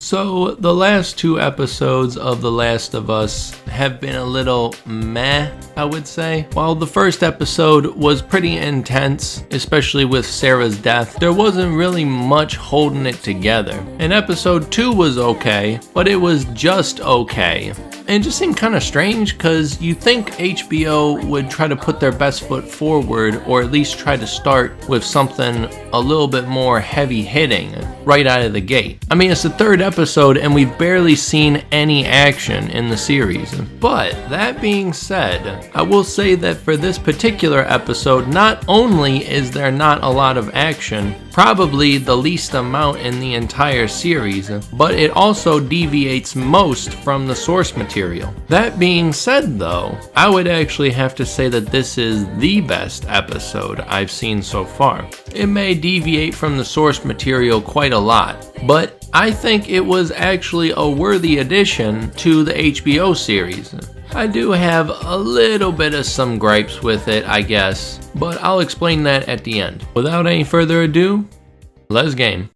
So the last two episodes of The Last of Us have been a little meh, I would say. While the first episode was pretty intense, especially with Sarah's death, there wasn't really much holding it together. And episode 2 was okay, but it was just okay. And it just seemed kind of strange because you think HBO would try to put their best foot forward, or at least try to start with something a little bit more heavy hitting right out of the gate. I mean, it's the third episode and we've barely seen any action in the series. But that being said, I will say that for this particular episode, not only is there not a lot of action, probably the least amount in the entire series, but it also deviates most from the source material. That being said though, I would actually have to say that this is the best episode I've seen so far. It may deviate from the source material quite a lot, but I think it was actually a worthy addition to the HBO series. I do have a little bit of some gripes with it, I guess, but I'll explain that at the end. Without any further ado, let's game.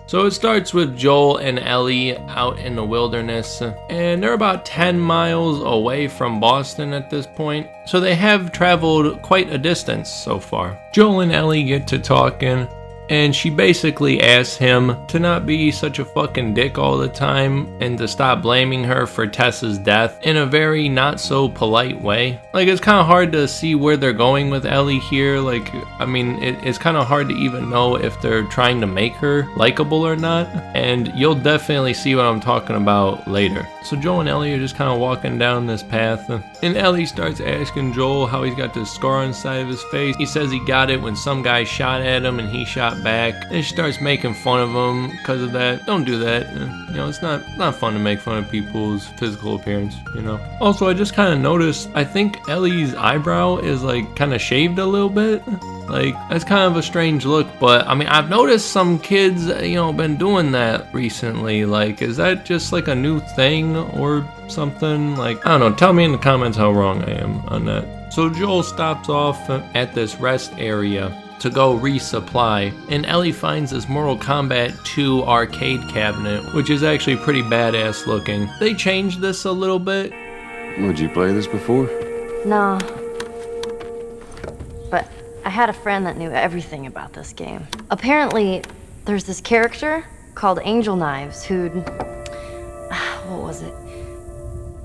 So it starts with Joel and Ellie out in the wilderness, and they're about 10 miles away from Boston at this point, so they have traveled quite a distance so far. Joel and Ellie get to talking, and she basically asks him to not be such a fucking dick all the time and to stop blaming her for Tessa's death in a very not so polite way. Like, it's kind of hard to see where they're going with Ellie here. Like, I mean, it's kind of hard to even know if they're trying to make her likable or not, and you'll definitely see what I'm talking about later. So Joel and Ellie are just kind of walking down this path, and Ellie starts asking Joel how he's got this scar on the side of his face. He says he got it when some guy shot at him and he shot back, and she starts making fun of him because of that. Don't do that. You know, it's not fun to make fun of people's physical appearance, you know. Also, I just kind of noticed, I think Ellie's eyebrow is like kind of shaved a little bit. Like, that's kind of a strange look, but I mean, I've noticed some kids, you know, been doing that recently. Like, is that just like a new thing or something? Like, I don't know, tell me in the comments how wrong I am on that. So Joel stops off at this rest area to go resupply, and Ellie finds this Mortal Kombat 2 arcade cabinet, which is actually pretty badass looking. They changed this a little bit. Would you play this before? No. But I had a friend that knew everything about this game. Apparently, there's this character called Angel Knives who'd... what was it?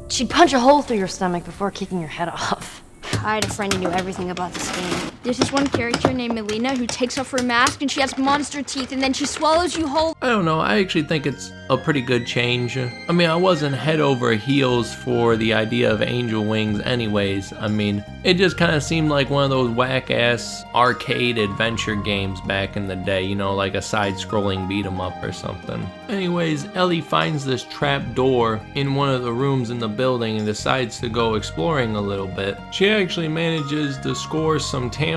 She'd punch a hole through your stomach before kicking your head off. I had a friend who knew everything about this game. There's this one character named Melina who takes off her mask and she has monster teeth and then she swallows you whole. I don't know, I actually think it's a pretty good change. I mean, I wasn't head over heels for the idea of Angel Wings anyways. I mean, it just kind of seemed like one of those whack-ass arcade adventure games back in the day, you know, like a side-scrolling beat-em-up or something. Anyways, Ellie finds this trap door in one of the rooms in the building and decides to go exploring a little bit. She actually manages to score some tampons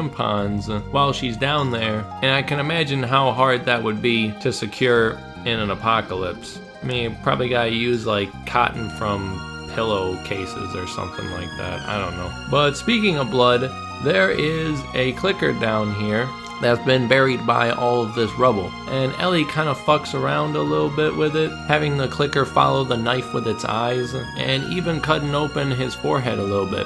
while she's down there, and I can imagine how hard that would be to secure in an apocalypse. I mean, you probably gotta use like cotton from pillowcases or something like that. I don't know. But speaking of blood, there is a clicker down here that's been buried by all of this rubble, and Ellie kind of fucks around a little bit with it, having the clicker follow the knife with its eyes, and even cutting open his forehead a little bit.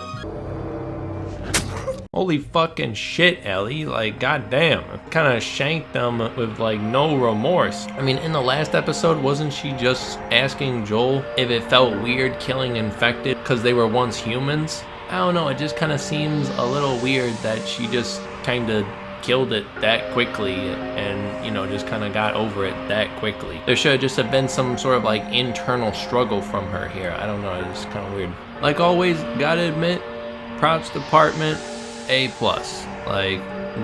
Holy fucking shit, Ellie, like, goddamn. Kind of shanked them with, like, no remorse. I mean, in the last episode, wasn't she just asking Joel if it felt weird killing infected because they were once humans? I don't know, it just kind of seems a little weird that she just kind of killed it that quickly and, you know, just kind of got over it that quickly. There should just have been some sort of, like, internal struggle from her here. I don't know, it's kind of weird. Like always, gotta admit, props department, A+. Like,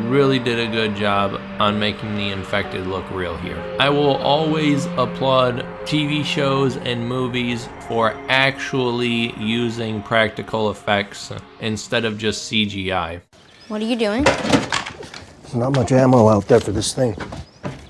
really did a good job on making the infected look real here. I will always applaud TV shows and movies for actually using practical effects instead of just CGI. What are you doing? There's not much ammo out there for this thing.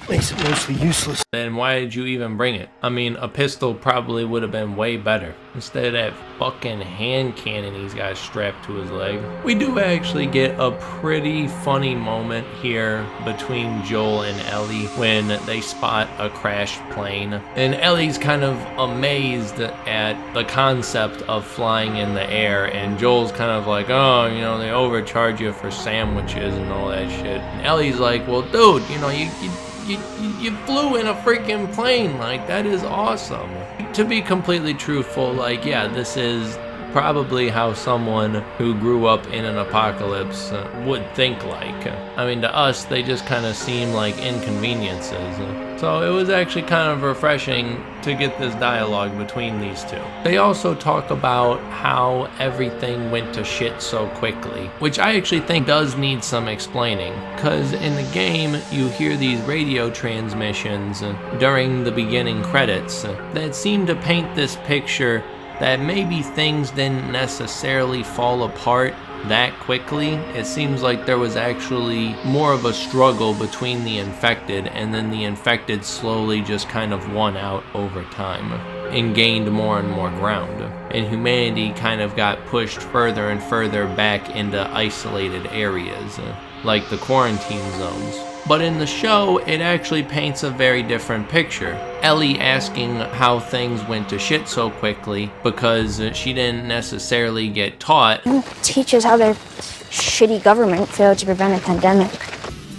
Makes it mostly useless. Then why did you even bring it? I mean, a pistol probably would have been way better. Instead of that fucking hand cannon he's got strapped to his leg. We do actually get a pretty funny moment here between Joel and Ellie when they spot a crashed plane. And Ellie's kind of amazed at the concept of flying in the air, and Joel's kind of like, oh, you know, they overcharge you for sandwiches and all that shit. And Ellie's like, well, dude, you know, you flew in a freaking plane. Like, that is awesome. To be completely truthful, like, yeah, this is probably how someone who grew up in an apocalypse would think like. I mean, to us, they just kind of seem like inconveniences. So it was actually kind of refreshing to get this dialogue between these two. They also talk about how everything went to shit so quickly, which I actually think does need some explaining, because in the game you hear these radio transmissions during the beginning credits that seem to paint this picture that maybe things didn't necessarily fall apart that quickly. It seems like there was actually more of a struggle between the infected, and then the infected slowly just kind of won out over time and gained more and more ground. And humanity kind of got pushed further and further back into isolated areas, like the quarantine zones. But in the show, it actually paints a very different picture. Ellie asking how things went to shit so quickly because she didn't necessarily get taught. It teaches how their shitty government failed to prevent a pandemic.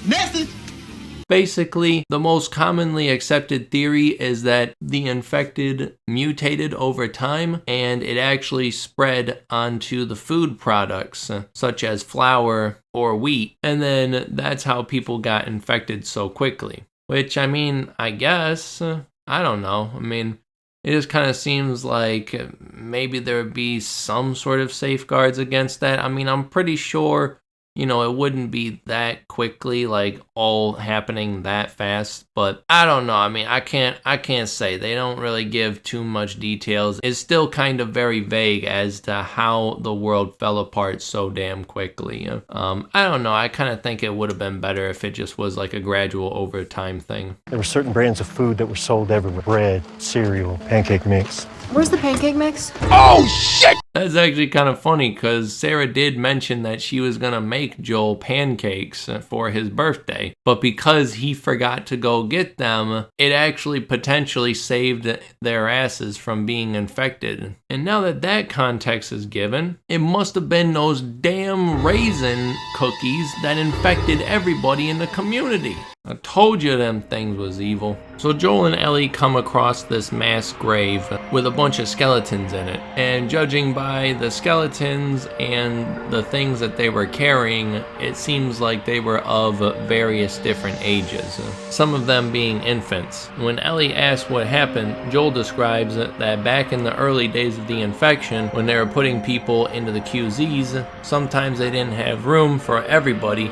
Message! Basically, the most commonly accepted theory is that the infected mutated over time and it actually spread onto the food products, such as flour or wheat, and then that's how people got infected so quickly. Which, I mean, I guess, I don't know. I mean, it just kind of seems like maybe there would be some sort of safeguards against that. I mean, I'm pretty sure, you know, it wouldn't be that quickly, like all happening that fast, but I don't know. I mean, I can't say. They don't really give too much details. It's still kind of very vague as to how the world fell apart so damn quickly. I don't know. I kind of think it would have been better if it just was like a gradual over time thing. There were certain brands of food that were sold everywhere. Bread, cereal, pancake mix. Where's the pancake mix? Oh shit! That's actually kind of funny because Sarah did mention that she was gonna make Joel pancakes for his birthday, but because he forgot to go get them, it actually potentially saved their asses from being infected. And now that that context is given, it must have been those damn raisin cookies that infected everybody in the community. I told you them things was evil. So Joel and Ellie come across this mass grave with a bunch of skeletons in it. And judging by the skeletons and the things that they were carrying, it seems like they were of various different ages. Some of them being infants. When Ellie asks what happened, Joel describes that back in the early days of the infection, when they were putting people into the QZs, sometimes they didn't have room for everybody,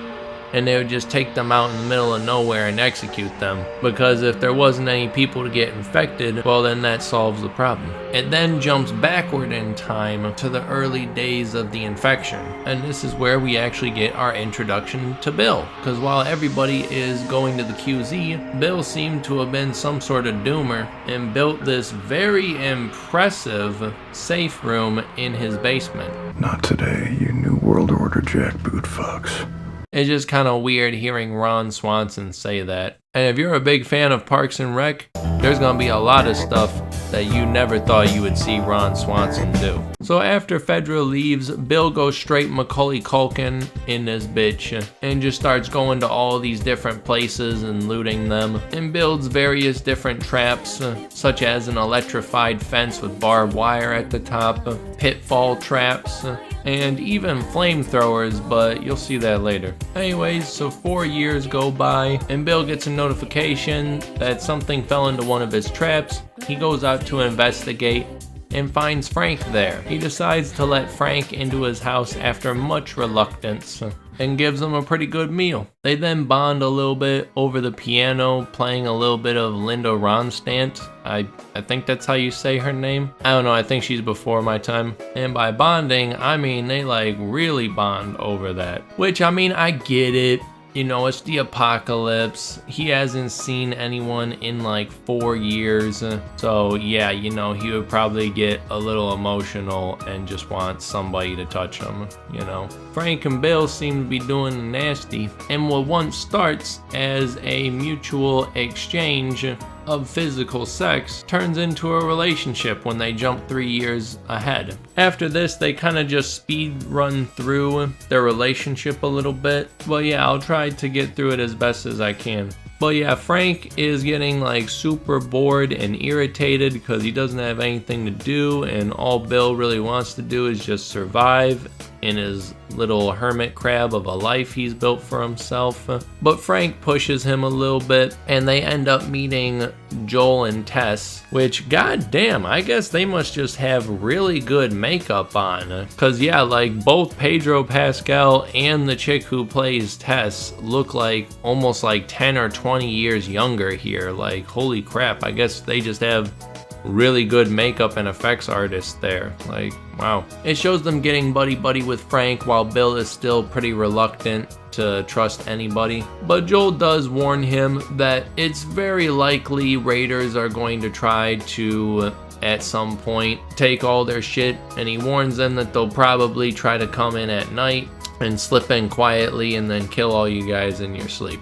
and they would just take them out in the middle of nowhere and execute them. Because if there wasn't any people to get infected, well then that solves the problem. It then jumps backward in time to the early days of the infection. And this is where we actually get our introduction to Bill. Because while everybody is going to the QZ, Bill seemed to have been some sort of doomer and built this very impressive safe room in his basement. Not today, you New World Order jackboot fucks. It's just kind of weird hearing Ron Swanson say that. And if you're a big fan of Parks and Rec, there's gonna be a lot of stuff that you never thought you would see Ron Swanson do. So after Fedra leaves, Bill goes straight Macaulay Culkin in this bitch and just starts going to all these different places and looting them, and builds various different traps, such as an electrified fence with barbed wire at the top, pitfall traps, and even flamethrowers, but you'll see that later. Anyways, so 4 years go by, and Bill gets a notification that something fell into one of his traps. He goes out to investigate and finds Frank there. He decides to let Frank into his house after much reluctance and gives him a pretty good meal. They then bond a little bit over the piano, playing a little bit of Linda Ronstadt. I think that's how you say her name. I don't know, I think she's before my time. And by bonding, I mean they like really bond over that. Which, I mean, I get it. You know, it's the apocalypse. He hasn't seen anyone in like 4 years. So yeah, you know, he would probably get a little emotional and just want somebody to touch him, you know. Frank and Bill seem to be doing the nasty, and what once starts as a mutual exchange of physical sex turns into a relationship when they jump 3 years ahead. After this, they kind of just speed run through their relationship a little bit. But yeah, I'll try to get through it as best as I can. But yeah, Frank is getting like super bored and irritated because he doesn't have anything to do, and all Bill really wants to do is just survive in his little hermit crab of a life he's built for himself. But Frank pushes him a little bit, and they end up meeting Joel and Tess, which goddamn, I guess they must just have really good makeup on. Cause yeah, like both Pedro Pascal and the chick who plays Tess look like almost like 10 or 20 years younger here. Like holy crap, I guess they just have really good makeup and effects artists there. Like, wow. It shows them getting buddy-buddy with Frank while Bill is still pretty reluctant to trust anybody. But Joel does warn him that it's very likely raiders are going to try to, at some point, take all their shit, and he warns them that they'll probably try to come in at night and slip in quietly and then kill all you guys in your sleep.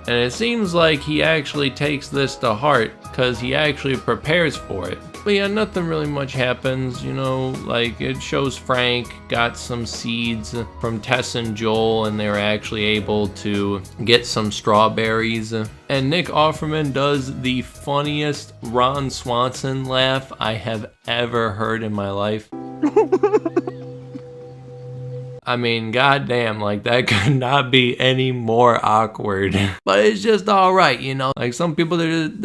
And it seems like he actually takes this to heart because he actually prepares for it. But yeah, nothing really much happens, you know, like it shows Frank got some seeds from Tess and Joel, and they were actually able to get some strawberries. And Nick Offerman does the funniest Ron Swanson laugh I have ever heard in my life. I mean, goddamn, like that could not be any more awkward. But it's just all right, you know. Like some people, they're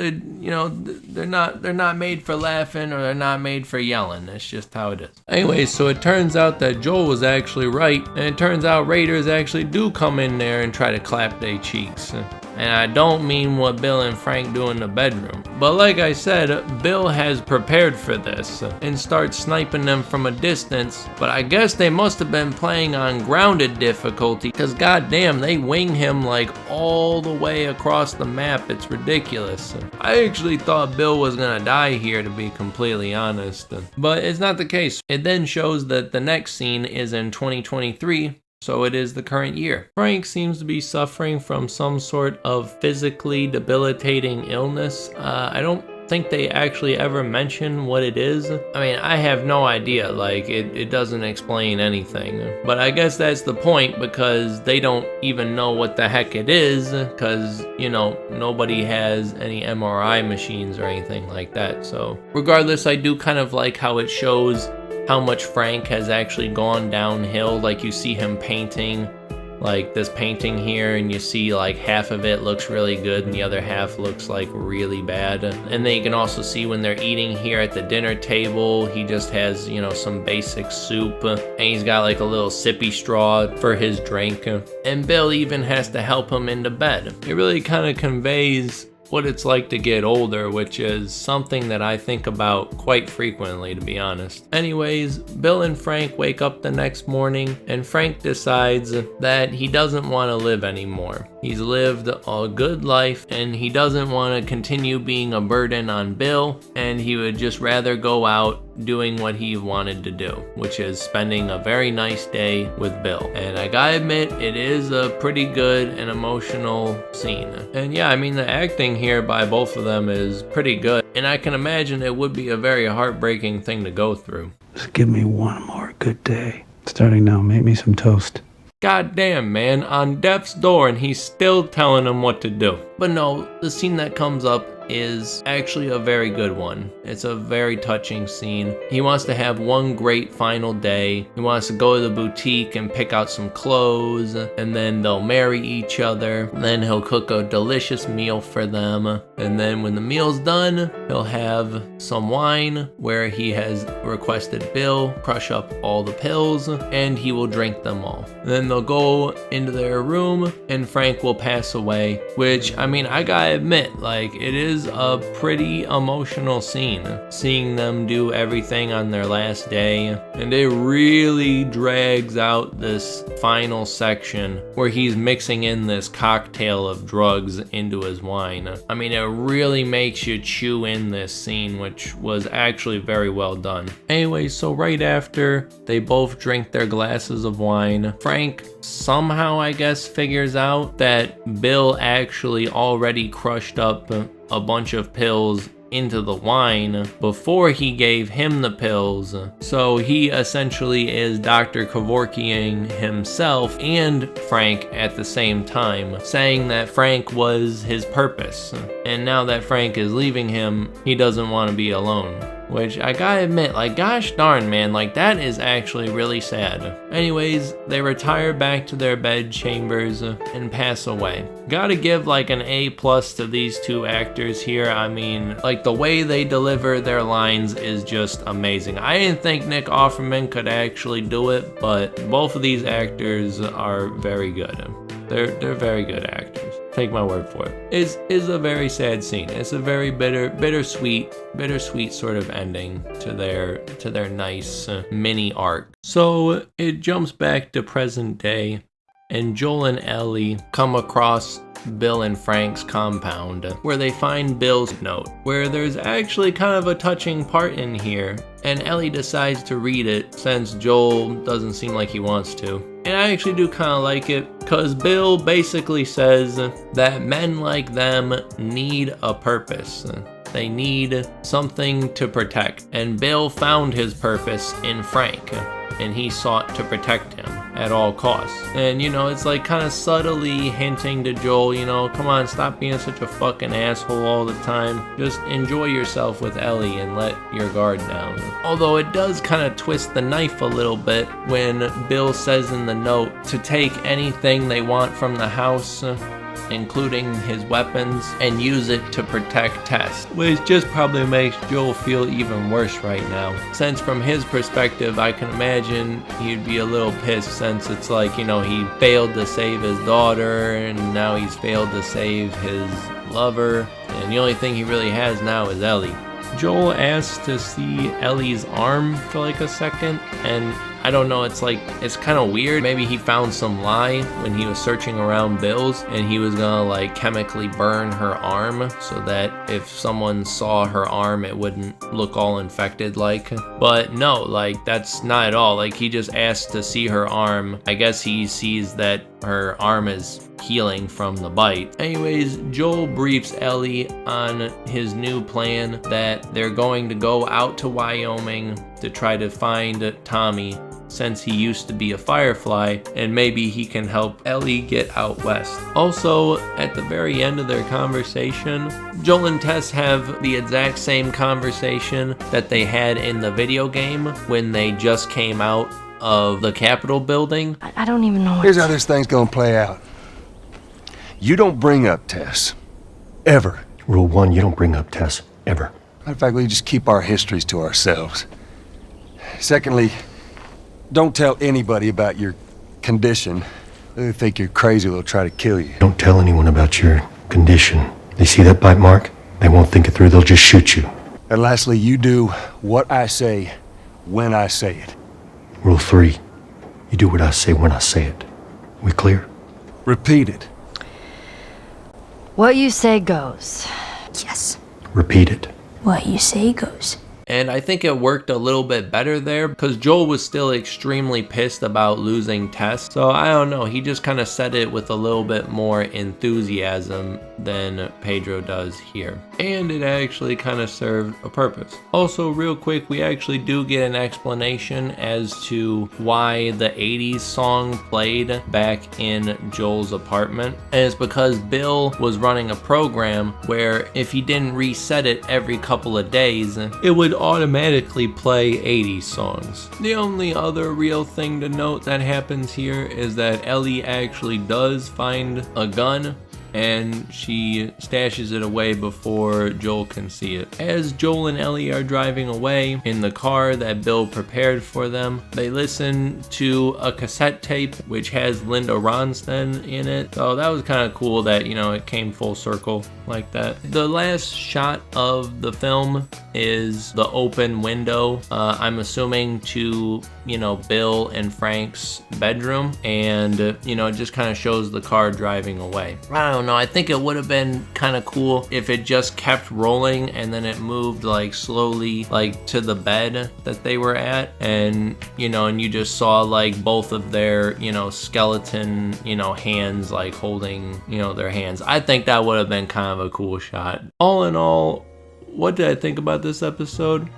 not made for laughing, or they're not made for yelling. That's just how it is. Anyway, so it turns out that Joel was actually right, and it turns out raiders actually do come in there and try to clap their cheeks. And I don't mean what Bill and Frank do in the bedroom. But like I said, Bill has prepared for this and starts sniping them from a distance. But I guess they must have been playing on grounded difficulty, because goddamn, they wing him like all the way across the map. It's ridiculous. I actually thought Bill was gonna die here, to be completely honest. But it's not the case. It then shows that the next scene is in 2023. So it is the current year. Frank seems to be suffering from some sort of physically debilitating illness. I don't think they actually ever mention what it is. I mean, I have no idea. Like, it doesn't explain anything. But I guess that's the point, because they don't even know what the heck it is, because, you know, nobody has any MRI machines or anything like that. So regardless, I do kind of like how it shows how much Frank has actually gone downhill. Like you see him painting like this painting here, and you see like half of it looks really good and the other half looks like really bad. And then you can also see when they're eating here at the dinner table, he just has, you know, some basic soup, and he's got like a little sippy straw for his drink. And Bill even has to help him into bed. It really kind of conveys what it's like to get older, which is something that I think about quite frequently, to be honest. Anyways, Bill and Frank wake up the next morning, and Frank decides that he doesn't want to live anymore. He's lived a good life, and he doesn't want to continue being a burden on Bill, and he would just rather go out doing what he wanted to do, which is spending a very nice day with Bill. And I gotta admit, it is a pretty good and emotional scene. And yeah, I mean, the acting here by both of them is pretty good, and I can imagine it would be a very heartbreaking thing to go through. Just give me one more good day. Starting now, make me some toast. God damn, man, on death's door, and he's still telling him what to do. But no, the scene that comes up is actually a very good one. It's a very touching scene. He wants to have one great final day. He wants to go to the boutique and pick out some clothes, and then they'll marry each other. Then he'll cook a delicious meal for them. And then when the meal's done, he'll have some wine where he has requested Bill crush up all the pills, and he will drink them all. And then they'll go into their room, and Frank will pass away, which, I mean, I gotta admit, like, it is is a pretty emotional scene, seeing them do everything on their last day, and it really drags out this final section where he's mixing in this cocktail of drugs into his wine. I mean, it really makes you chew in this scene, which was actually very well done. Anyway, so right after they both drink their glasses of wine, Frank somehow, I guess, figures out that Bill actually already crushed up a bunch of pills into the wine before he gave him the pills. So he essentially is Dr. Kevorkian himself and Frank at the same time, saying that Frank was his purpose. And now that Frank is leaving him, he doesn't want to be alone. Which I gotta admit, like, gosh darn, man, like, that is actually really sad. Anyways, they retire back to their bed chambers and pass away. Gotta give like an A+ to these two actors here. I mean, like, the way they deliver their lines is just amazing. I didn't think Nick Offerman could actually do it, but both of these actors are very good. They're very good actors. Take my word for it. Is a very sad scene. It's a very bittersweet sort of ending to their nice mini arc. So it jumps back to present day, and Joel and Ellie come across Bill and Frank's compound, where they find Bill's note, where there's actually kind of a touching part in here, and Ellie decides to read it since Joel doesn't seem like he wants to. And I actually do kind of like it, because Bill basically says that men like them need a purpose. They need something to protect. And Bill found his purpose in Frank, and he sought to protect him at all costs. And, you know, it's like kind of subtly hinting to Joel, you know, come on, stop being such a fucking asshole all the time. Just enjoy yourself with Ellie and let your guard down. Although it does kind of twist the knife a little bit when Bill says in the note to take anything they want from the house, including his weapons, and use it to protect Tess, which just probably makes Joel feel even worse right now, since from his perspective I can imagine he'd be a little pissed, since it's like, you know, he failed to save his daughter and now he's failed to save his lover, and the only thing he really has now is Ellie. Joel asks to see Ellie's arm for like a second, and I don't know, it's like, it's kind of weird. Maybe he found some lie when he was searching around Bill's, and he was gonna like chemically burn her arm so that if someone saw her arm it wouldn't look all infected like. But no, like, that's not at all. Like, he just asked to see her arm. I guess he sees that her arm is healing from the bite. Anyways, Joel briefs Ellie on his new plan that they're going to go out to Wyoming to try to find Tommy, since he used to be a Firefly, and maybe he can help Ellie get out west. Also, at the very end of their conversation, Joel and Tess have the exact same conversation that they had in the video game when they just came out of the Capitol building. I don't even know what Here's how this thing's gonna play out. You don't bring up Tess. Ever. Rule 1, you don't bring up Tess. Ever. Matter of fact, we just keep our histories to ourselves. Secondly, don't tell anybody about your condition. They think you're crazy, they'll try to kill you. Don't tell anyone about your condition. They see that bite mark, they won't think it through, they'll just shoot you. And lastly, you do what I say when I say it. Rule 3, you do what I say when I say it. We clear? Repeat it. What you say goes. Yes. Repeat it. What you say goes. And I think it worked a little bit better there because Joel was still extremely pissed about losing Tess. So I don't know, he just kind of said it with a little bit more enthusiasm than Pedro does here. And it actually kind of served a purpose. Also, real quick, we actually do get an explanation as to why the 80s song played back in Joel's apartment. And it's because Bill was running a program where if he didn't reset it every couple of days, it would automatically play 80s songs. The only other real thing to note that happens here is that Ellie actually does find a gun, and she stashes it away before Joel can see it. As Joel and Ellie are driving away in the car that Bill prepared for them, they listen to a cassette tape which has Linda Ronstadt in it. So that was kind of cool that, you know, it came full circle. like that. The last shot of the film is the open window, I'm assuming to, you know, Bill and Frank's bedroom, and you know, it just kind of shows the car driving away. I don't know, I think it would have been kind of cool if it just kept rolling and then it moved like slowly like to the bed that they were at, and you know, and you just saw like both of their, you know, skeleton, you know, hands like holding, you know, their hands. I think that would have been kind of a cool shot. All in all, what did I think about this episode?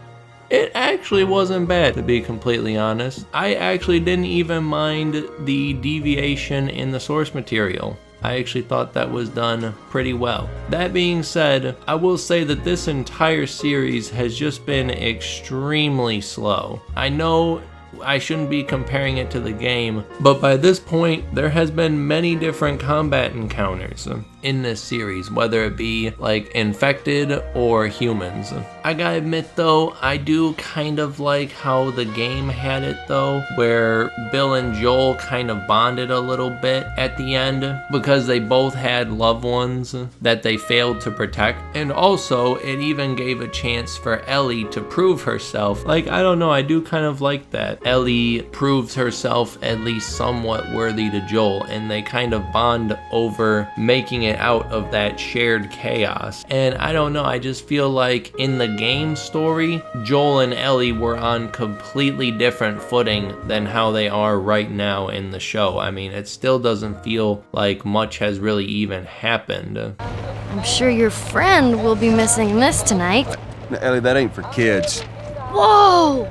It actually wasn't bad, to be completely honest. I actually didn't even mind the deviation in the source material. I actually thought that was done pretty well. That being said, I will say that this entire series has just been extremely slow. I know I shouldn't be comparing it to the game, but by this point, there has been many different combat encounters in this series, whether it be like infected or humans. I gotta admit though, I do kind of like how the game had it though, where Bill and Joel kind of bonded a little bit at the end because they both had loved ones that they failed to protect. And also, it even gave a chance for Ellie to prove herself. Like, I don't know, I do kind of like that. Ellie proves herself at least somewhat worthy to Joel, and they kind of bond over making it out of that shared chaos. And I don't know, I just feel like in the game story, Joel and Ellie were on completely different footing than how they are right now in the show. I mean, it still doesn't feel like much has really even happened. I'm sure your friend will be missing this tonight. Now, Ellie, that ain't for kids. Whoa!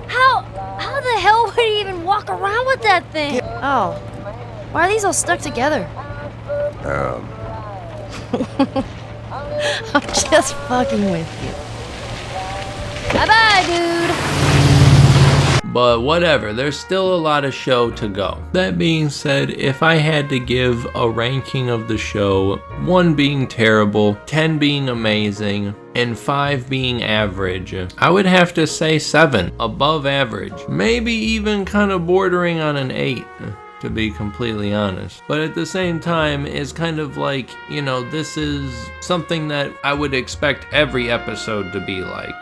How the hell would he even walk around with that thing? Oh, why are these all stuck together? I'm just fucking with you. Bye-bye, dude. But whatever, there's still a lot of show to go. That being said, if I had to give a ranking of the show, 1 being terrible, 10 being amazing, and 5 being average, I would have to say 7, above average. Maybe even kind of bordering on an 8. To be completely honest. But at the same time, it's kind of like, you know, this is something that I would expect every episode to be like.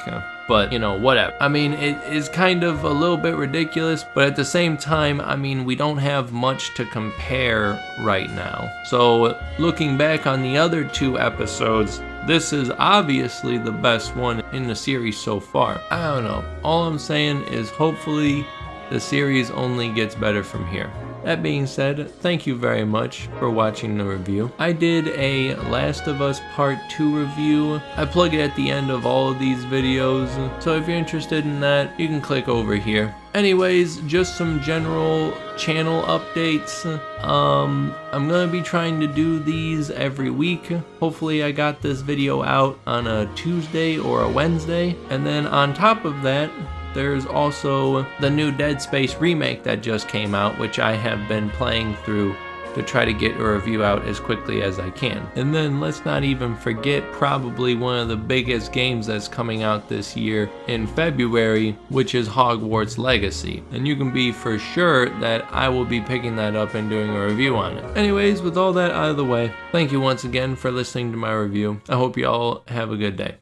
But, you know, whatever. I mean, it is kind of a little bit ridiculous, but at the same time, I mean, we don't have much to compare right now. So, looking back on the other 2 episodes, this is obviously the best one in the series so far. I don't know. All I'm saying is hopefully the series only gets better from here. That being said, thank you very much for watching the review. I did a Last of Us Part 2 review. I plug it at the end of all of these videos, so if you're interested in that, you can click over here. Anyways, just some general channel updates. I'm gonna be trying to do these every week. Hopefully I got this video out on a Tuesday or a Wednesday, and then on top of that, there's also the new Dead Space remake that just came out, which I have been playing through to try to get a review out as quickly as I can. And then let's not even forget probably one of the biggest games that's coming out this year in February, which is Hogwarts Legacy. And you can be for sure that I will be picking that up and doing a review on it. Anyways, with all that out of the way, thank you once again for listening to my review. I hope you all have a good day.